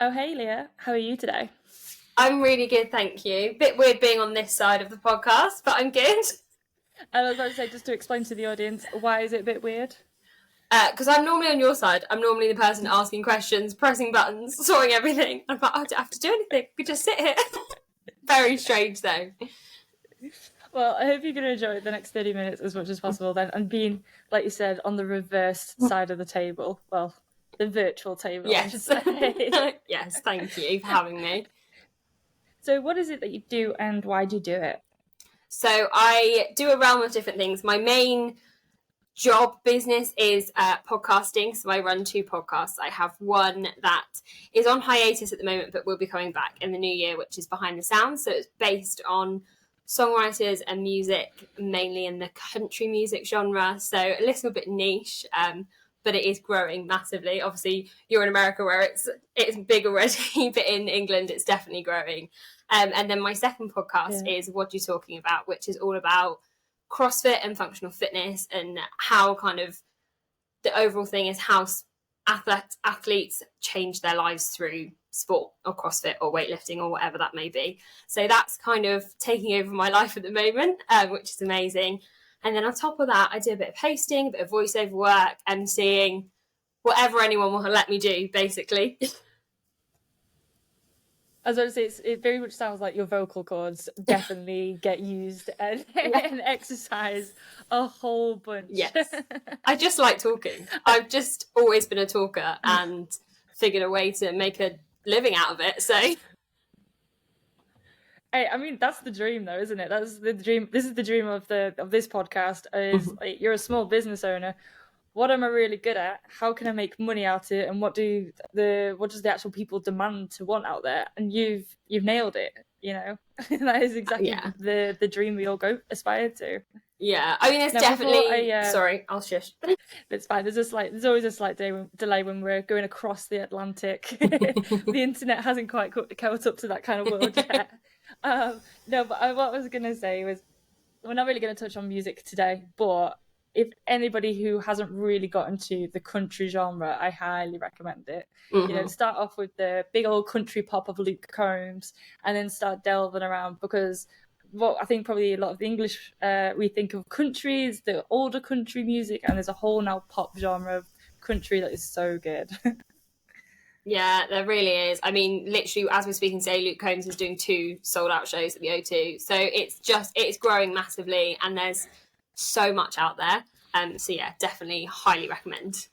Oh, hey Leah, how are you today? I'm really good, thank you. Bit weird being on this side of the podcast, but I'm good. I was about to say, just to explain to the audience, why is it a bit weird? Because I'm normally on your side. I'm normally the person asking questions, pressing buttons, sorting everything. I'm like, I don't have to do anything. We just sit here. Very strange, though. Well, I hope you're going to enjoy the next 30 minutes as much as possible then, and being, like you said, on the reverse side of the table. Well, the virtual table, I should Yes. say. Yes, thank you for having me. So what is it that you do and why do you do it? So I do a realm of different things. My main job business is podcasting. So I run 2 podcasts. I have one that is on hiatus at the moment, but will be coming back in the new year, which is Behind the Sounds. So it's based on songwriters and music, mainly in the country music genre. So a little bit niche, but it is growing massively. Obviously, you're in America where it's big already, but in England, it's definitely growing. And then my second podcast is What You Talking About, which is all about CrossFit and functional fitness, and how kind of the overall thing is how athletes change their lives through sport or CrossFit or weightlifting or whatever that may be. So that's kind of taking over my life at the moment, which is amazing. And then on top of that, I do a bit of hosting, a bit of voiceover work, MCing, whatever anyone will let me do, basically. As I was going to say, it very much sounds like your vocal cords definitely get used and exercise a whole bunch. Yes. I just like talking. I've just always been a talker and figured a way to make a living out of it. So, hey, I mean, that's the dream, though, isn't it? That's the dream. This is the dream of this podcast. Is like, you're a small business owner. What am I really good at? How can I make money out of it? And what does the actual people demand to want out there? And you've nailed it. You know, that is exactly the dream we all aspire to. Yeah, I mean, it's definitely. Sorry, I'll shush. It's fine. There's always a slight delay when we're going across the Atlantic. The internet hasn't quite caught up to that kind of world yet. No, but what I was gonna say was, we're not really going to touch on music today, but if anybody who hasn't really got into the country genre, I highly recommend it. Mm-hmm. You know, start off with the big old country pop of Luke Combs, and then start delving around, because what I think probably a lot of the English we think of country is the older country music, and there's a whole now pop genre of country that is so good. Yeah, there really is. I mean, literally, as we're speaking today, Luke Combs is doing 2 sold-out shows at the O2. So it's growing massively, and there's so much out there. So yeah, definitely highly recommend.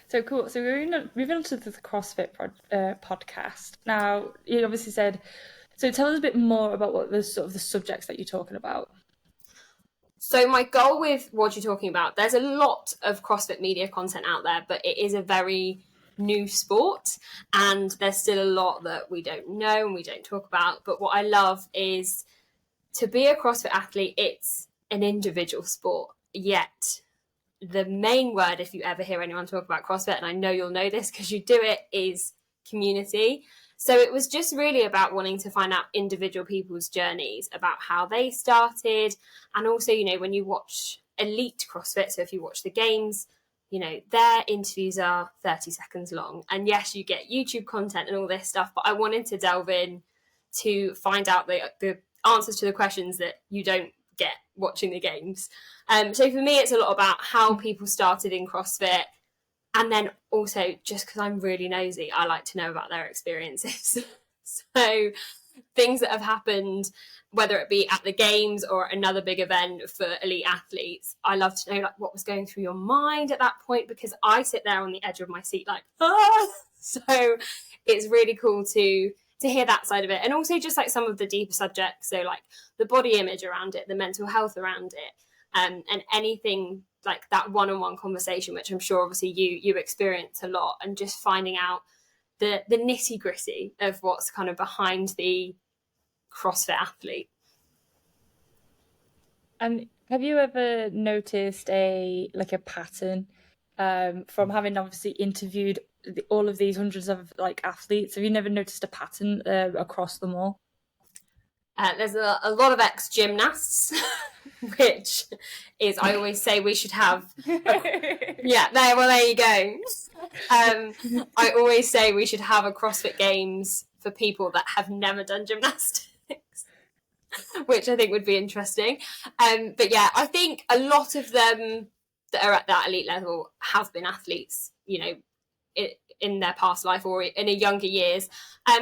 So cool. So we're moving on to the CrossFit podcast. Now, you obviously said, so tell us a bit more about what the sort of the subjects that you're talking about. So my goal with What You're Talking About, there's a lot of CrossFit media content out there, but it is a very new sport, and there's still a lot that we don't know and we don't talk about. But what I love is, to be a CrossFit athlete, it's an individual sport, yet the main word, if you ever hear anyone talk about CrossFit, and I know you'll know this because you do it, is community. So it was just really about wanting to find out individual people's journeys, about how they started. And also, you know, when you watch elite CrossFit, so if you watch the games, you know, their interviews are 30 seconds long. And yes, you get YouTube content and all this stuff, but I wanted to delve in to find out the answers to the questions that you don't get watching the games. So for me, it's a lot about how people started in CrossFit. And then also, just because I'm really nosy, I like to know about their experiences. So things that have happened, whether it be at the games or another big event for elite athletes, I love to know like what was going through your mind at that point, because I sit there on the edge of my seat like, ah! So it's really cool to hear that side of it. And also just like some of the deeper subjects, so like the body image around it, the mental health around it, and anything like that one-on-one conversation, which I'm sure obviously you experience a lot, and just finding out the nitty-gritty of what's kind of behind the CrossFit athlete. And have you ever noticed a pattern from having obviously interviewed all of these hundreds of like athletes? Have you never noticed a pattern across them all? There's a lot of ex-gymnasts, which is, I always say we should have. There you go. I always say we should have a CrossFit Games for people that have never done gymnastics, which I think would be interesting. But yeah, I think a lot of them that are at that elite level have been athletes, you know, in their past life or in a younger years,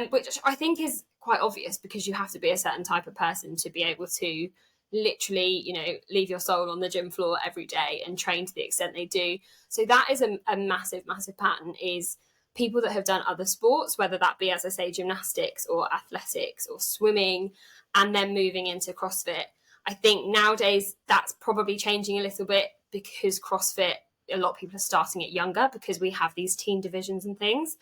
which I think is quite obvious, because you have to be a certain type of person to be able to literally, you know, leave your soul on the gym floor every day and train to the extent they do. So that is a massive pattern, is people that have done other sports, whether that be, as I say, gymnastics or athletics or swimming, and then moving into CrossFit. I think nowadays that's probably changing a little bit, because CrossFit, a lot of people are starting it younger because we have these team divisions and things.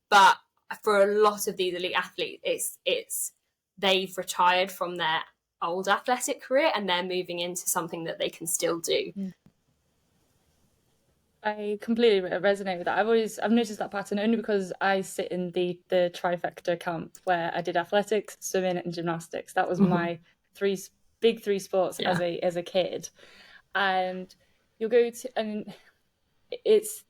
But for a lot of these elite athletes, it's they've retired from their old athletic career and they're moving into something that they can still do. I completely resonate with that. I've noticed that pattern only because I sit in the trifecta camp where I did athletics, swimming, and gymnastics. That was my big three sports as a kid. And you'll go to, and it's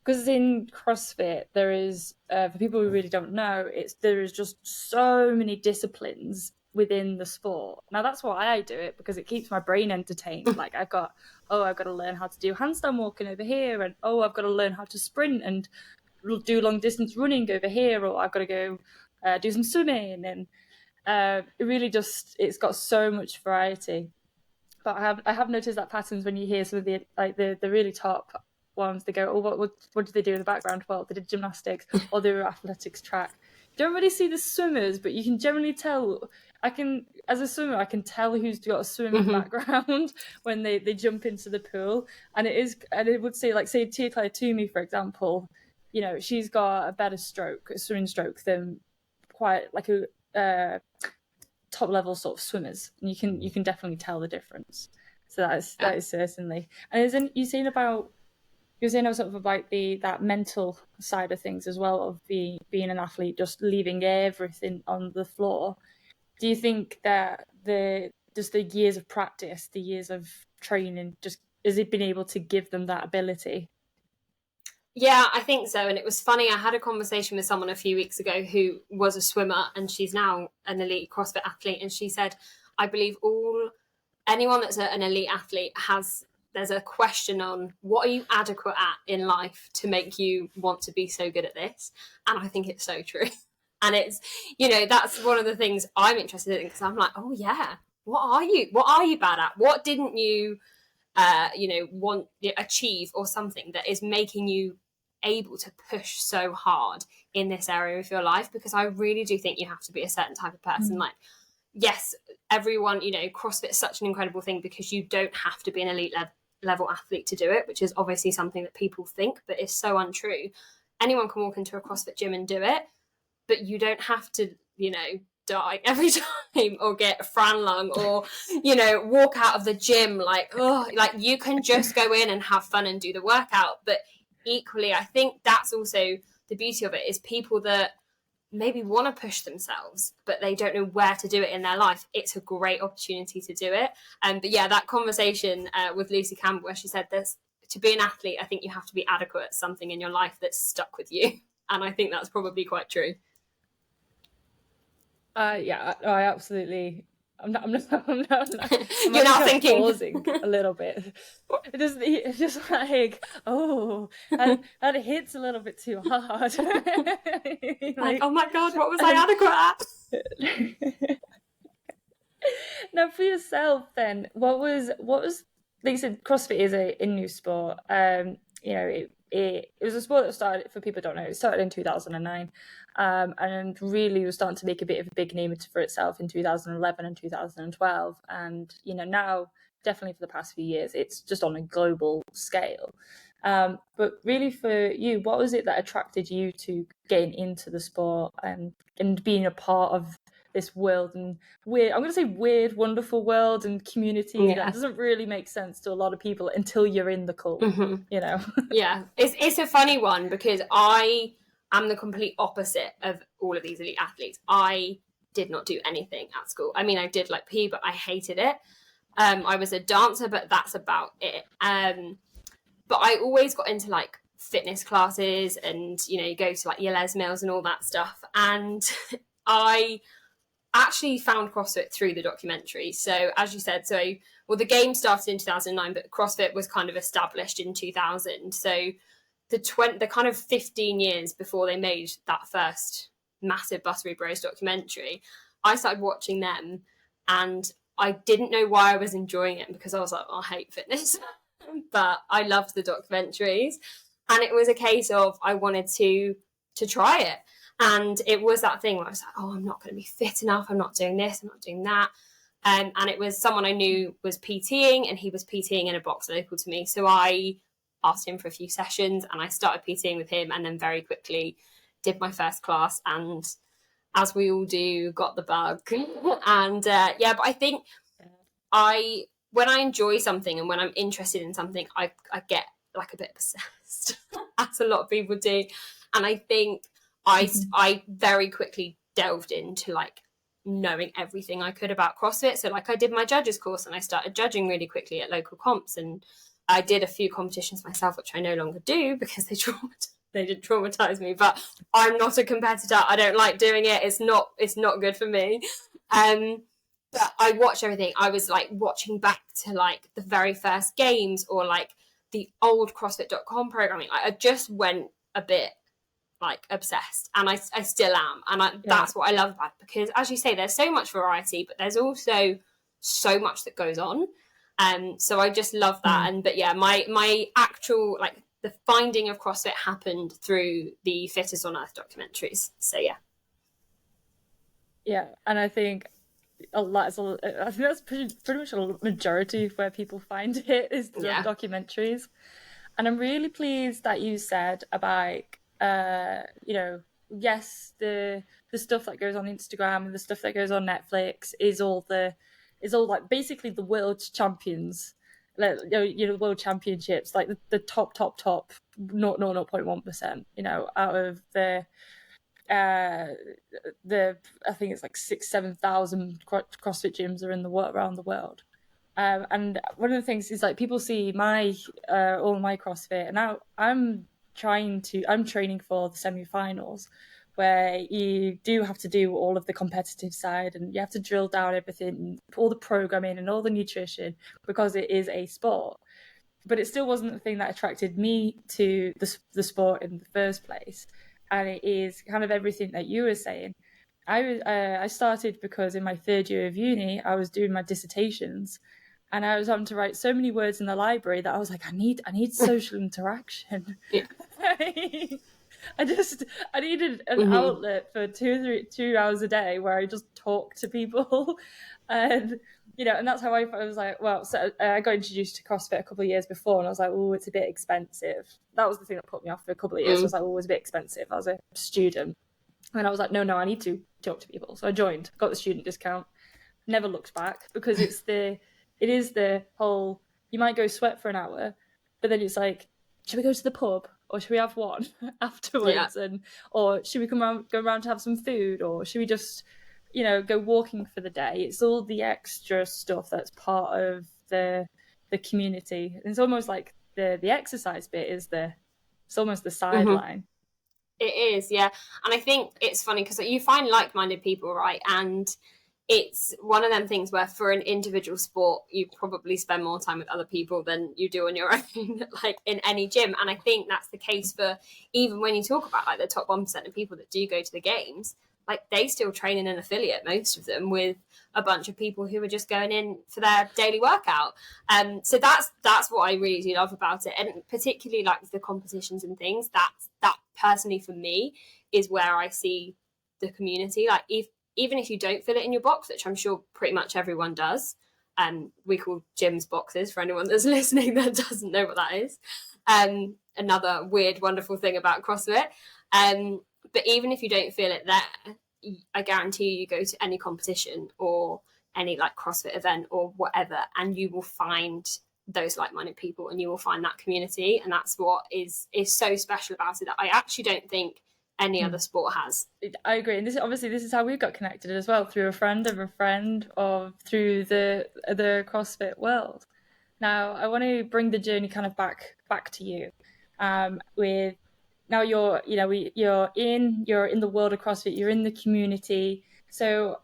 because in CrossFit there is, for people who really don't know, there is just so many disciplines within the sport. Now that's why I do it, because it keeps my brain entertained. Like I've got to learn how to do handstand walking over here, and I've got to learn how to sprint and do long distance running over here, or I've got to go do some swimming, and it really just, it's got so much variety. But I have noticed that patterns when you hear some of the really top ones, they go, what did they do in the background? Well, they did gymnastics or they were athletics track. You don't really see the swimmers, but you can generally tell. As a swimmer, I can tell who's got a swimming background when they jump into the pool. And it would say, like, say Tia Claire Toomey, for example, you know, she's got a better swimming stroke than quite like a top level sort of swimmers, and you can definitely tell the difference. So that is certainly. And isn't you saying about sort of about that mental side of things as well, of being an athlete, just leaving everything on the floor? Do you think that the years of practice, the years of training, just has it been able to give them that ability? Yeah, I think so. And it was funny, I had a conversation with someone a few weeks ago who was a swimmer, and she's now an elite CrossFit athlete. And she said, I believe anyone that's an elite athlete there's a question on, what are you adequate at in life to make you want to be so good at this? And I think it's so true. And it's, you know, that's one of the things I'm interested in, because I'm like, oh yeah, what are you bad at? What didn't you, want to achieve, or something that is making you able to push so hard in this area of your life? Because I really do think you have to be a certain type of person. Like, yes, everyone, you know, CrossFit's such an incredible thing because you don't have to be an elite level athlete to do it, which is obviously something that people think, but it's so untrue. Anyone can walk into a CrossFit gym and do it, but you don't have to, you know, die every time or get Fran lung or, you know, walk out of the gym like you can just go in and have fun and do the workout. But equally, I think that's also the beauty of it, is people that maybe want to push themselves but they don't know where to do it in their life. It's a great opportunity to do it. But yeah, that conversation with Lucy Campbell, where she said this, to be an athlete, I think you have to be adequate at something in your life that's stuck with you. And I think that's probably quite true. Yeah, I absolutely. I'm not. You're not thinking. Pausing a little bit. It's just like, that hits a little bit too hard. like, oh my god, what was I adequate at? Now, for yourself, then, what was? Like you said, CrossFit is a new sport. It was a sport that started, for people who don't know, it started in 2009. And really was starting to make a bit of a big name for itself in 2011 and 2012. And, you know, now, definitely for the past few years, it's just on a global scale. But really for you, what was it that attracted you to getting into the sport and being a part of this world and weird, wonderful world and community that doesn't really make sense to a lot of people until you're in the cult, you know? Yeah, it's a funny one, because I am the complete opposite of all of these elite athletes. I did not do anything at school. I mean, I did like PE, but I hated it. I was a dancer, but that's about it. But I always got into like fitness classes, and you go to like your Les Mills and all that stuff. And I actually found CrossFit through the documentary. So as you said, the game started in 2009, but CrossFit was kind of established in 2000. So the kind of 15 years before they made that first massive Buttery Bros documentary, I started watching them, and I didn't know why I was enjoying it, because I was like, I hate fitness. But I loved the documentaries, and it was a case of I wanted to try it. And it was that thing where I was like, oh, I'm not going to be fit enough, I'm not doing this, I'm not doing that. And it was someone I knew was PTing, and he was PTing in a box local to me. So I asked him for a few sessions, and I started PTing with him, and then very quickly did my first class, and as we all do, got the bug. And but I think when I enjoy something and when I'm interested in something, I get like a bit obsessed, as a lot of people do. And I think I very quickly delved into like knowing everything I could about CrossFit. So like I did my judges course, and I started judging really quickly at local comps, and I did a few competitions myself, which I no longer do because they did traumatize me. But I'm not a competitor. I don't like doing it. It's not good for me. But I watched everything. I was like watching back to like the very first games, or like the old CrossFit.com programming. I just went a bit like obsessed, and I still am. And that's what I love about it, because as you say, there's so much variety, but there's also so much that goes on. So I just love that. And but yeah, my actual like the finding of CrossFit happened through the Fittest on Earth documentaries. So yeah, and I think that's pretty much a majority of where people find it is the documentaries. And I'm really pleased that you said about yes, the stuff that goes on Instagram and the stuff that goes on Netflix is all like basically the world champions, like, world championships, like the top 0.1%, out of the I think it's like 7,000 CrossFit gyms are in the world, around the world. And one of the things is like people see all my CrossFit, and now I'm training for the semi-finals, where you do have to do all of the competitive side, and you have to drill down everything, all the programming and all the nutrition, because it is a sport. But it still wasn't the thing that attracted me to the sport in the first place. And it is kind of everything that you were saying. I started because in my third year of uni, I was doing my dissertations, and I was having to write so many words in the library that I was like, I need social interaction. Yeah. I needed an outlet for 2 hours a day where I just talk to people. And and that's how I was like, well, so I got introduced to CrossFit a couple of years before, and I was like, oh, it's a bit expensive. That was the thing that put me off for a couple of years. I was like, oh, it's a bit expensive. I was a student. And I was like, no, I need to talk to people. So I joined, got the student discount, never looked back, because it is the whole, you might go sweat for an hour, but then it's like, should we go to the pub, or should we have one afterwards? Yeah. Or should we go around to have some food, or should we just go walking for the day? It's all the extra stuff that's part of the community. It's almost like the exercise bit it's almost the sideline. It is, yeah. And I think it's funny because you find like-minded people, right? And it's one of them things where for an individual sport, you probably spend more time with other people than you do on your own, like in any gym. And I think that's the case for even when you talk about like the top 1% of people that do go to the games, like they still train in an affiliate, most of them, with a bunch of people who are just going in for their daily workout. So that's what I really do love about it. And particularly like the competitions and things, that personally for me is where I see the community. Like even if you don't fit it in your box, which I'm sure pretty much everyone does, we call gyms boxes for anyone that's listening that doesn't know what that is. Another weird, wonderful thing about CrossFit. But even if you don't feel it there, I guarantee you go to any competition or any like CrossFit event or whatever, and you will find those like-minded people, and you will find that community. And that's what is so special about it, that I actually don't think any other sport has. I agree. And this is how we got connected as well, through a friend of a friend, or through the CrossFit world. Now I want to bring the journey kind of back to you. with now you're you're in the world of CrossFit, you're in the community. So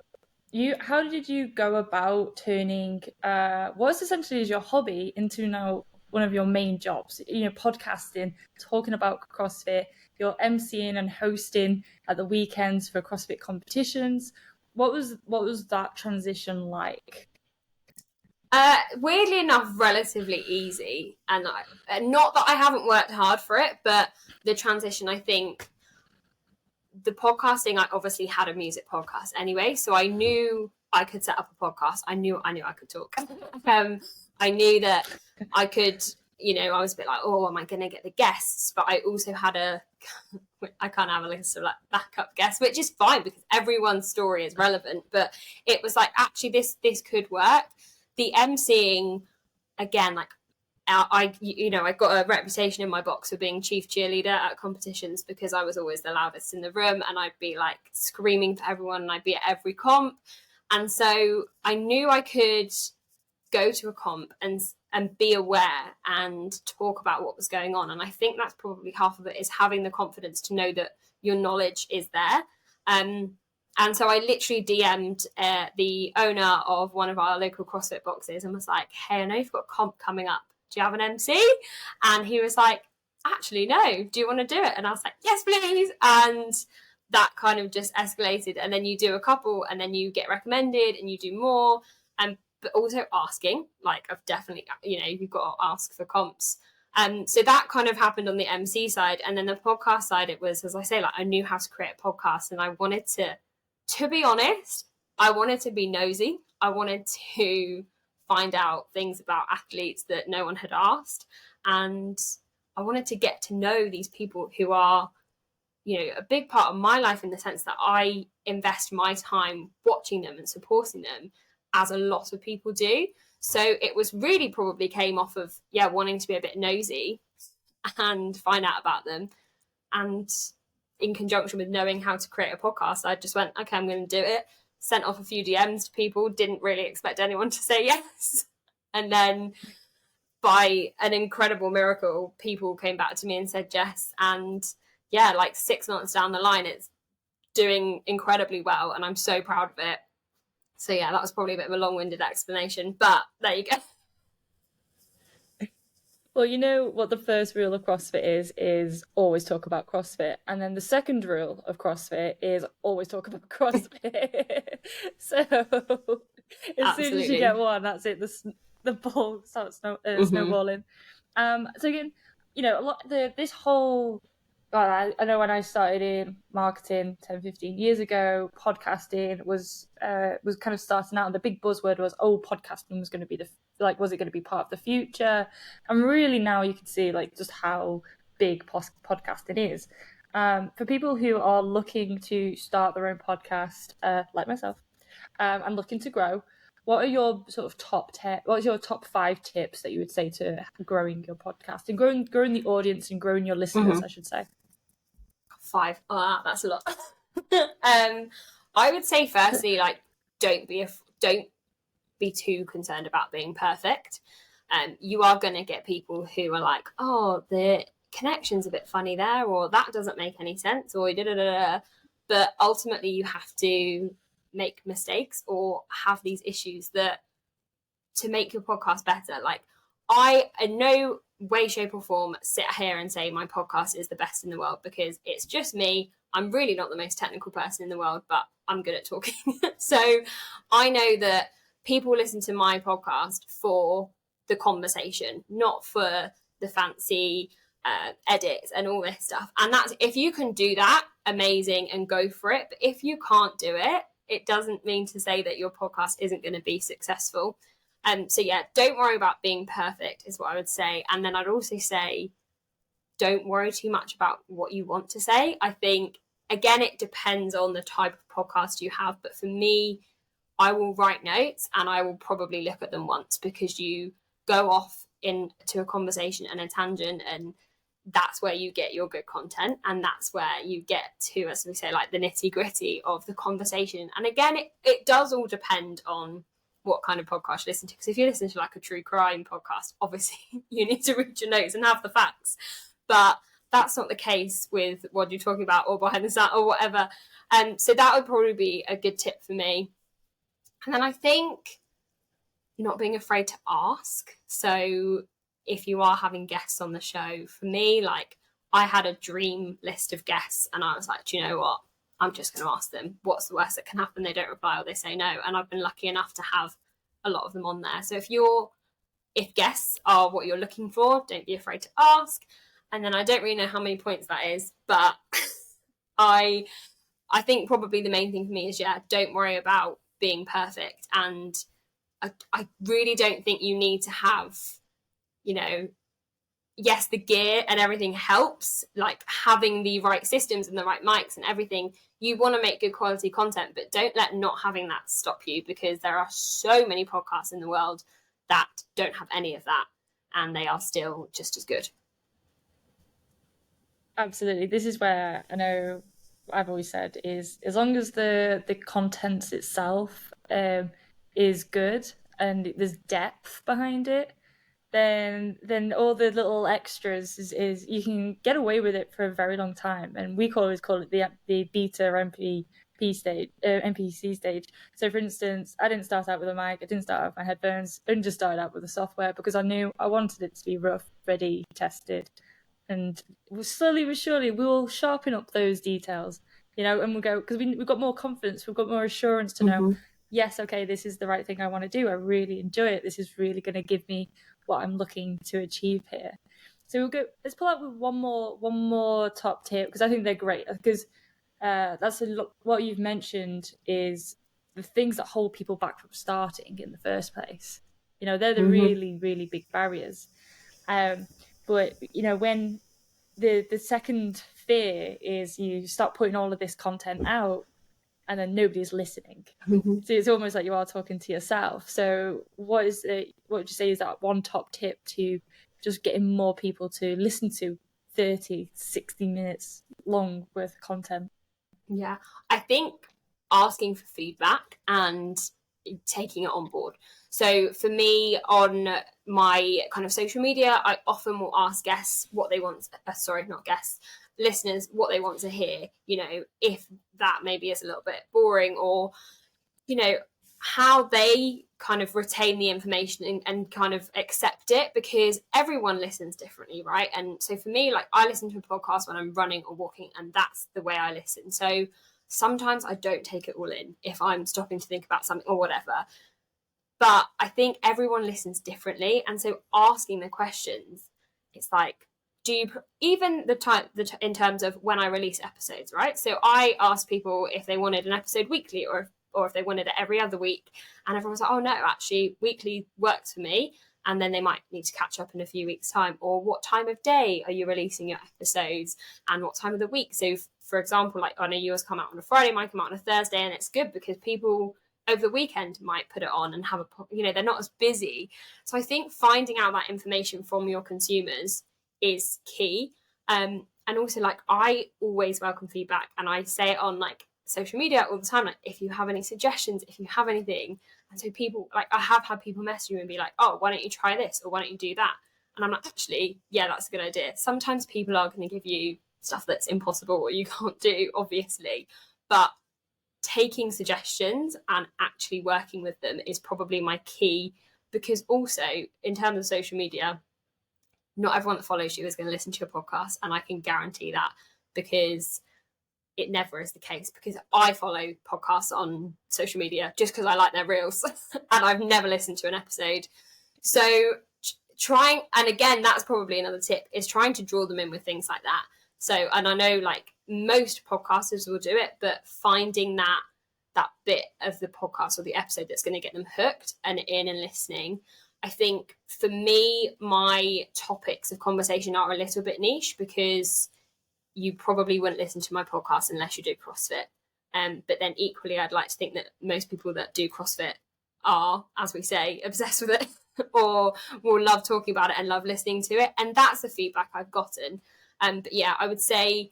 how did you go about turning what's essentially is your hobby into now one of your main jobs? Podcasting, talking about CrossFit, you're MCing and hosting at the weekends for CrossFit competitions. What was that transition like? Weirdly enough, relatively easy, and not that I haven't worked hard for it, but the transition, I think, the podcasting, I obviously had a music podcast anyway, so I knew I could set up a podcast. I knew I could talk. I knew that I could, I was a bit like, oh, am I going to get the guests? But I also had I can't have a list of like backup guests, which is fine because everyone's story is relevant. But it was like, actually, this could work. The MCing, again, like I got a reputation in my box for being chief cheerleader at competitions because I was always the loudest in the room and I'd be like screaming for everyone and I'd be at every comp. And so I knew I could go to a comp and be aware and talk about what was going on. And I think that's probably half of it, is having the confidence to know that your knowledge is there. And so I literally DM'd the owner of one of our local CrossFit boxes and was like, hey, I know you've got a comp coming up. Do you have an MC? And he was like, actually, no. Do you want to do it? And I was like, yes, please. And that kind of just escalated. And then you do a couple and then you get recommended and you do more. But also asking, like I've definitely, you've got to ask for comps. So that kind of happened on the MC side. And then the podcast side, it was, as I say, like I knew how to create a podcast and I wanted to be honest, I wanted to be nosy. I wanted to find out things about athletes that no one had asked. And I wanted to get to know these people who are, a big part of my life in the sense that I invest my time watching them and supporting them, as a lot of people do. So it was really probably came off of, wanting to be a bit nosy and find out about them. And in conjunction with knowing how to create a podcast, I just went, okay, I'm going to do it. Sent off a few DMs to people, didn't really expect anyone to say yes. And then by an incredible miracle, people came back to me and said yes. And like 6 months down the line, it's doing incredibly well. And I'm so proud of it. So that was probably a bit of a long-winded explanation, but there you go. Well, you know what the first rule of CrossFit is always talk about CrossFit. And then the second rule of CrossFit is always talk about CrossFit. So as soon as you get one, that's it. The ball starts snowballing. So again, this whole, I know when I started in marketing 10, 15 years ago, podcasting was kind of starting out, and the big buzzword was, podcasting was going to be was it going to be part of the future? And really now you can see like just how big podcasting is. For people who are looking to start their own podcast, like myself, and looking to grow, what are your sort of what's your top 5 tips that you would say to growing your podcast and growing the audience and growing your listeners, I should say? 5. Oh, that's a lot. I would say firstly, like, don't be too concerned about being perfect. You are going to get people who are like, oh, the connection's a bit funny there, or that doesn't make any sense, or da-da-da-da. But ultimately you have to make mistakes or have these issues to make your podcast better. Like, I, in no way, shape or form, sit here and say my podcast is the best in the world, because it's just me. I'm really not the most technical person in the world, but I'm good at talking. So I know that people listen to my podcast for the conversation, not for the fancy edits and all this stuff. And that's, if you can do that, amazing, and go for it. But if you can't do it, it doesn't mean to say that your podcast isn't going to be successful. So don't worry about being perfect is what I would say. And then I'd also say, don't worry too much about what you want to say. I think, again, it depends on the type of podcast you have. But for me, I will write notes and I will probably look at them once, because you go off into a conversation and a tangent, and that's where you get your good content. And that's where you get to, as we say, like the nitty gritty of the conversation. And again, it does all depend on what kind of podcast you listen to. Because if you listen to like a true crime podcast, obviously you need to read your notes and have the facts. but that's not the case with what you're talking about or behind the sound or whatever. So that would probably be a good tip for me. And then I think not being afraid to ask. So if you are having guests on the show, for me, like, I had a dream list of guests and I was like, do you know what? I'm just going to ask them. What's the worst that can happen? They don't reply or they say no. And I've been lucky enough to have a lot of them on there. So if guests are what you're looking for, don't be afraid to ask. And then I don't really know how many points that is, but I think probably the main thing for me is, don't worry about being perfect. And I really don't think you need to have, yes, the gear and everything helps, like having the right systems and the right mics and everything. You want to make good quality content, but don't let not having that stop you, because there are so many podcasts in the world that don't have any of that and they are still just as good. Absolutely. This is where I know I've always said is, as long as the content itself is good and there's depth behind it, then all the little extras is you can get away with it for a very long time. And we always call it the beta MPP stage, MPC stage. So for instance, I didn't start out with a mic, I didn't start out with my headphones, I just started out with the software because I knew I wanted it to be rough, ready, tested. And slowly but surely we will sharpen up those details, and we'll go, because we've got more confidence, we've got more assurance to know, yes, okay, this is the right thing I want to do, I really enjoy it, this is really going to give me what I'm looking to achieve here. So let's pull out with one more top tip, because I think they're great, because that's what you've mentioned is the things that hold people back from starting in the first place. They're the really, really big barriers. But when the second fear is you start putting all of this content out and then nobody's listening. So it's almost like you are talking to yourself. So what would you say is that one top tip to just getting more people to listen to 30, 60 minutes long worth of content? Yeah, I think asking for feedback and taking it on board. So for me, on my kind of social media, I often will ask guests what they want, not guests, listeners, what they want to hear, if that maybe is a little bit boring, or, how they kind of retain the information and kind of accept it, because everyone listens differently, right? And so for me, like, I listen to a podcast when I'm running or walking, and that's the way I listen. So sometimes I don't take it all in if I'm stopping to think about something or whatever. But I think everyone listens differently. And so asking the questions, it's like, do you, even in terms of when I release episodes, right? So I asked people if they wanted an episode weekly or if they wanted it every other week. And everyone was like, oh no, actually weekly works for me. And then they might need to catch up in a few weeks' time. Or what time of day are you releasing your episodes, and what time of the week? So for example, like, I know yours come out on a Friday, mine come out on a Thursday, and it's good because people over the weekend might put it on and have they're not as busy. So I think finding out that information from your consumers is key. And also, like, I always welcome feedback, and I say it on like social media all the time, like, if you have any suggestions, if you have anything. And so people, like, I have had people message me and be like, oh, why don't you try this, or why don't you do that? And I'm like, actually, yeah, that's a good idea. Sometimes people are going to give you stuff that's impossible or you can't do, obviously, but taking suggestions and actually working with them is probably my key. Because also, in terms of social media, not everyone that follows you is going to listen to your podcast, and I can guarantee that, because it never is the case. Because I follow podcasts on social media just because I like their reels and I've never listened to an episode. So trying, and again, that's probably another tip, is trying to draw them in with things like that. So, and I know like most podcasters will do it, but finding that bit of the podcast or the episode that's going to get them hooked and in and listening. I think for me, my topics of conversation are a little bit niche, because you probably wouldn't listen to my podcast unless you do CrossFit. But then equally, I'd like to think that most people that do CrossFit are, as we say, obsessed with it or will love talking about it and love listening to it. And that's the feedback I've gotten. But yeah, I would say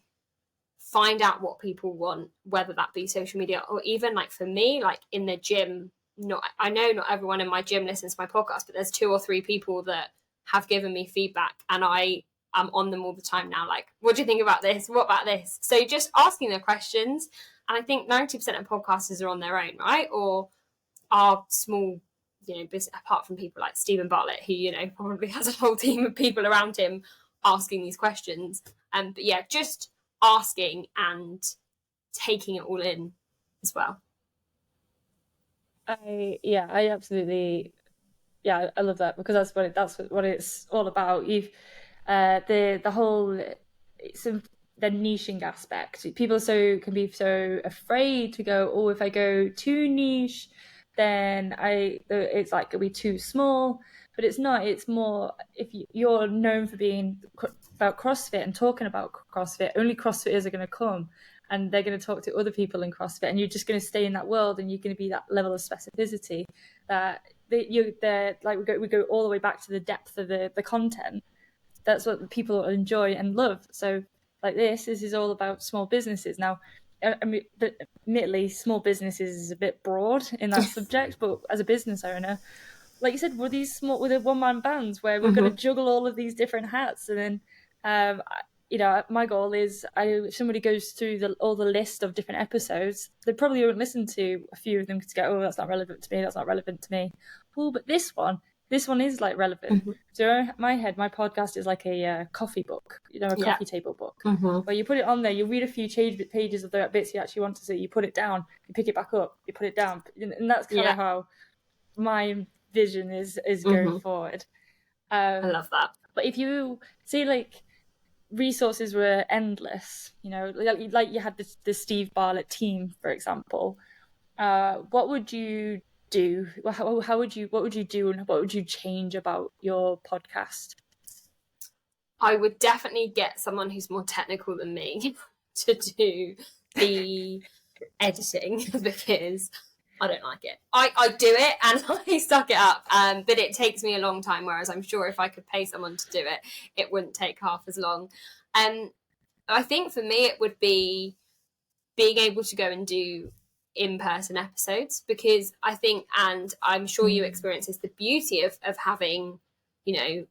find out what people want, whether that be social media or even like for me, like in the gym. I know not everyone in my gym listens to my podcast, but there's 2 or 3 people that have given me feedback, and I I'm on them all the time now. Like, what do you think about this? What about this? So just asking the questions. And I think 90% of podcasters are on their own, right? Or are small, business, apart from people like Stephen Bartlett, who, probably has a whole team of people around him asking these questions. But yeah, just asking and taking it all in as well. I absolutely, I love that, because that's what it's all about. You've the whole some the niching aspect. People can be so afraid to go, oh, if I go too niche, then it's like it'll be too small. But it's not. It's more, if you're known for being about CrossFit and talking about CrossFit, only CrossFitters are going to come, and they're going to talk to other people in CrossFit, and you're just going to stay in that world, and you're going to be that level of specificity that like we go all the way back to the depth of the content. That's what people enjoy and love. So like this is all about small businesses. Now, I mean, but admittedly, small businesses is a bit broad in that subject, but as a business owner, like you said, were the one-man bands where we're going to juggle all of these different hats, and then my goal is, if somebody goes through all the list of different episodes, they probably won't listen to a few of them to go, oh, that's not relevant to me, that's not relevant to me. Oh, but this one is like relevant. So in my head, my podcast is like a coffee book, a coffee table book, where you put it on there, you read a few pages of the bits you actually want to see, you put it down, you pick it back up, you put it down, and that's kind of how my vision is going forward. I love that. But if you see, like, resources were endless, like you had the Steve Bartlett team, for example, what would you do? What would you do, and what would you change about your podcast? I would definitely get someone who's more technical than me to do the editing, because I don't like it. I do it and I suck it up, but it takes me a long time, whereas I'm sure if I could pay someone to do it, it wouldn't take half as long. I think for me it would be being able to go and do in-person episodes, because I think, and I'm sure you experience this, the beauty of having, the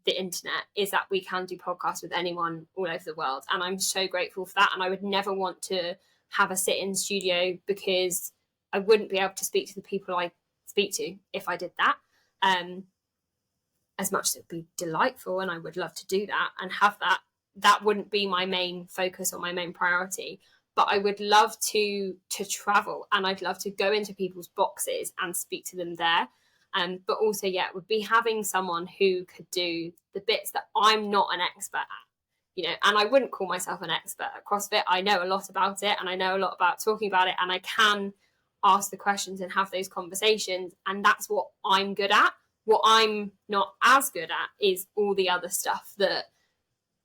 internet is that we can do podcasts with anyone all over the world, and I'm so grateful for that. And I would never want to have a sit-in studio, because I wouldn't be able to speak to the people I speak to if I did that. As much as it would be delightful, and I would love to do that and have that wouldn't be my main focus or my main priority. But I would love to travel, and I'd love to go into people's boxes and speak to them there. But also, it would be having someone who could do the bits that I'm not an expert at, and I wouldn't call myself an expert at CrossFit. I know a lot about it, and I know a lot about talking about it, and I can ask the questions and have those conversations. And that's what I'm good at. What I'm not as good at is all the other stuff that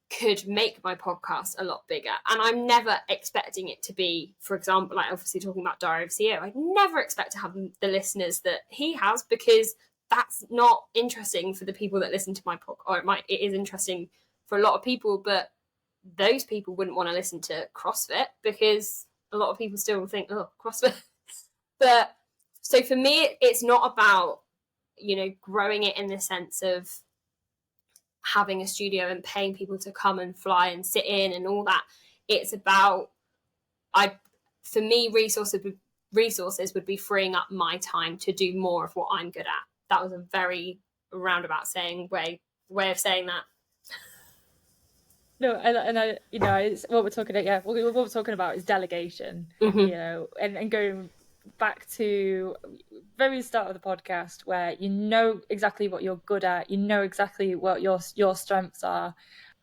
could make my podcast a lot bigger. And I'm never expecting it to be, for example, like obviously talking about Diary of a CEO, I'd never expect to have the listeners that he has, because that's not interesting for the people that listen to my podcast. Or it is interesting for a lot of people, but those people wouldn't want to listen to CrossFit, because a lot of people still think, oh, CrossFit. But so for me, it's not about, growing it in the sense of having a studio and paying people to come and fly and sit in and all that. It's about, for me, resources would be freeing up my time to do more of what I'm good at. That was a very roundabout way of saying that. No, and it's what we're talking about. Yeah, what we're talking about is delegation. And going back to very start of the podcast, where you know exactly what you're good at, you know exactly what your strengths are,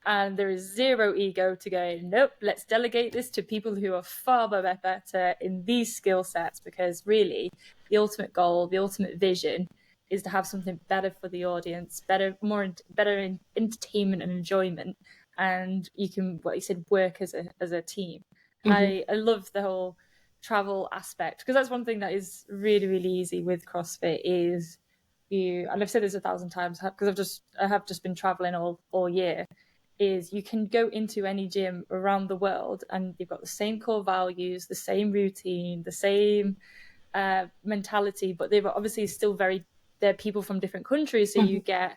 and there is zero ego to go, nope, let's delegate this to people who are far better in these skill sets, because really the ultimate goal, the ultimate vision is to have something better for the audience, better in entertainment and enjoyment, and you can, what you said, work as a team. And I love the whole travel aspect, because that's one thing that is really, really easy with CrossFit is and I've said this 1,000 times because I have just been traveling all year, is you can go into any gym around the world and you've got the same core values, the same routine, the same mentality, but they're obviously still they're people from different countries, so you get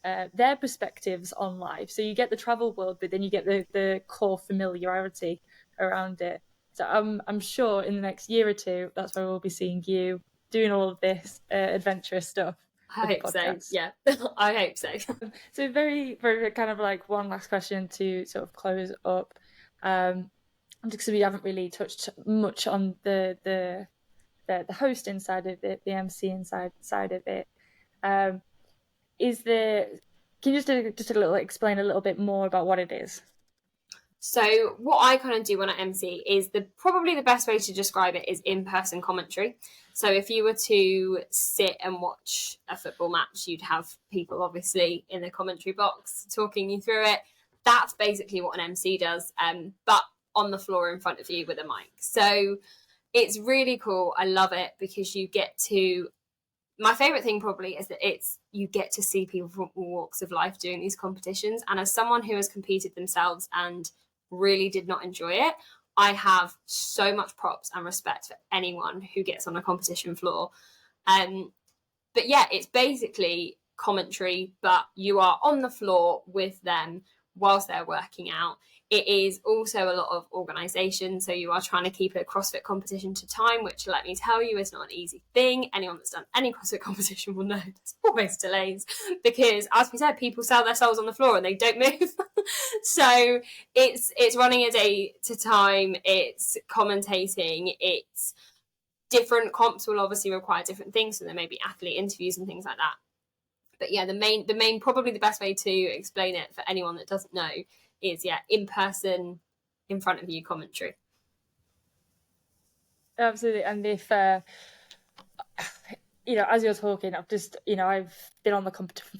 their perspectives on life. So you get the travel world, but then you get the core familiarity around it. So I'm sure in the next year or two, that's where we'll be seeing you doing all of this adventurous stuff. I hope so. Yeah, I hope so. So very, very kind of like one last question to sort of close up. Because we haven't really touched much on the hosting side of it, the MCing side of it. Can you just a little explain a little bit more about what it is? So what I kind of do when I MC is probably the best way to describe it is in-person commentary. So if you were to sit and watch a football match, you'd have people obviously in the commentary box talking you through it. That's basically what an MC does, but on the floor in front of you with a mic. So it's really cool. I love it because you get to, my favorite thing probably is that you get to see people from all walks of life doing these competitions. And as someone who has competed themselves and really did not enjoy it, I have so much props and respect for anyone who gets on a competition floor. But yeah, it's basically commentary, but you are on the floor with them whilst they're working out. It is also a lot of organisation, so you are trying to keep a CrossFit competition to time, which let me tell you is not an easy thing. Anyone that's done any CrossFit competition will know there's always delays because, as we said, people sell their souls on the floor and they don't move. So it's running a day to time, it's commentating, it's different comps will obviously require different things, so there may be athlete interviews and things like that. But yeah, the main probably the best way to explain it for anyone that doesn't know is in person, in front of you commentary. Absolutely. And if as you're talking, I've been on the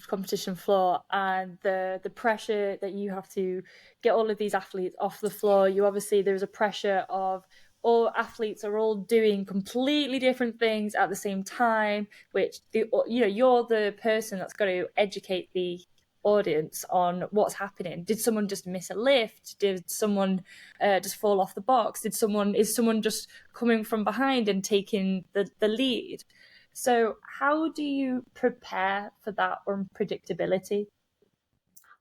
competition floor, and the pressure that you have to get all of these athletes off the floor. There's a pressure of all athletes are all doing completely different things at the same time, which you're the person that's got to educate the audience on what's happening. Did someone just miss a lift? Did someone just fall off the box? Is someone just coming from behind and taking the lead? So how do you prepare for that unpredictability?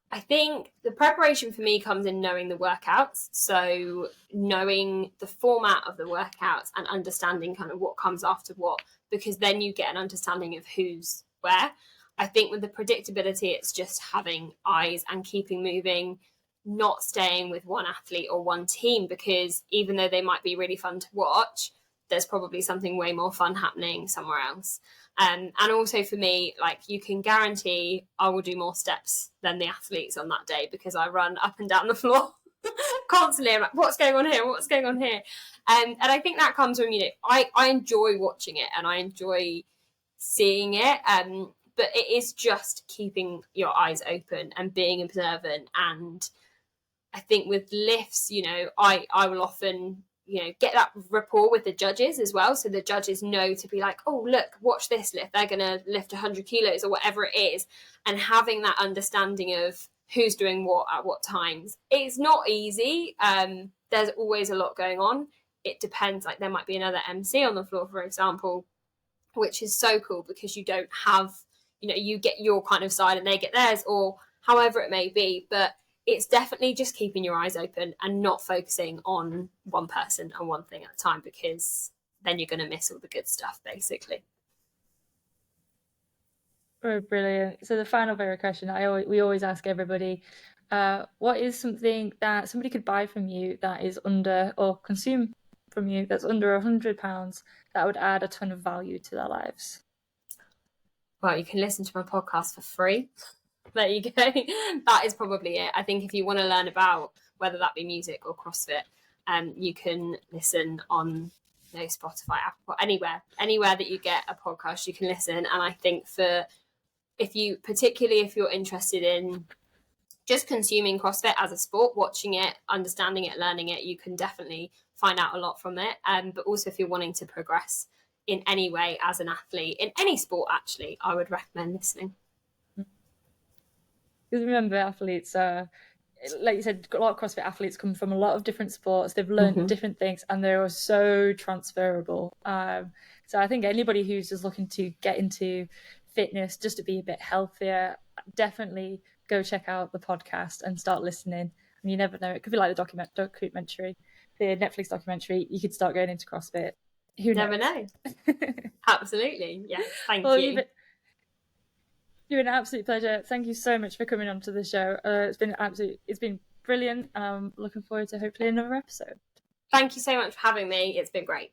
I think the preparation for me comes in knowing the workouts. So knowing the format of the workouts and understanding kind of what comes after what, because then you get an understanding of who's where. I think with the predictability, it's just having eyes and keeping moving, not staying with one athlete or one team, because even though they might be really fun to watch, there's probably something way more fun happening somewhere else. And also for me, like, you can guarantee I will do more steps than the athletes on that day because I run up and down the floor constantly. I'm like, what's going on here? What's going on here? And I think that comes from, I enjoy watching it and I enjoy seeing it. But it is just keeping your eyes open and being observant. And I think with lifts, I will often, get that rapport with the judges as well. So the judges know to be like, oh, look, watch this lift. They're going to lift 100 kilos or whatever it is. And having that understanding of who's doing what at what times. It's not easy. There's always a lot going on. It depends. Like, there might be another MC on the floor, for example, which is so cool because you don't have, you get your kind of side and they get theirs, or however it may be. But it's definitely just keeping your eyes open and not focusing on one person and one thing at a time, because then you're going to miss all the good stuff, basically. Oh, brilliant. So the final favorite question we always ask everybody, what is something that somebody could buy from you that is under, or consume from you that's under £100 that would add a ton of value to their lives? Well, you can listen to my podcast for free. There you go. That is probably it. I think if you want to learn about whether that be music or CrossFit, you can listen on Spotify, Apple, anywhere that you get a podcast, you can listen. And I think particularly if you're interested in just consuming CrossFit as a sport, watching it, understanding it, learning it, you can definitely find out a lot from it. But also if you're wanting to progress in any way as an athlete, in any sport, actually, I would recommend listening. Because remember, athletes are, like you said, a lot of CrossFit athletes come from a lot of different sports. They've learned different things and they're so transferable. So I think anybody who's just looking to get into fitness just to be a bit healthier, definitely go check out the podcast and start listening. And you never know, it could be like the documentary, the Netflix documentary. You could start going into CrossFit. Who Never knows? know. Absolutely. Yes. Thank Well, you. you're an absolute pleasure. Thank you so much for coming on to the show. It's been brilliant. Looking forward to hopefully another episode. Thank you so much for having me. It's been great.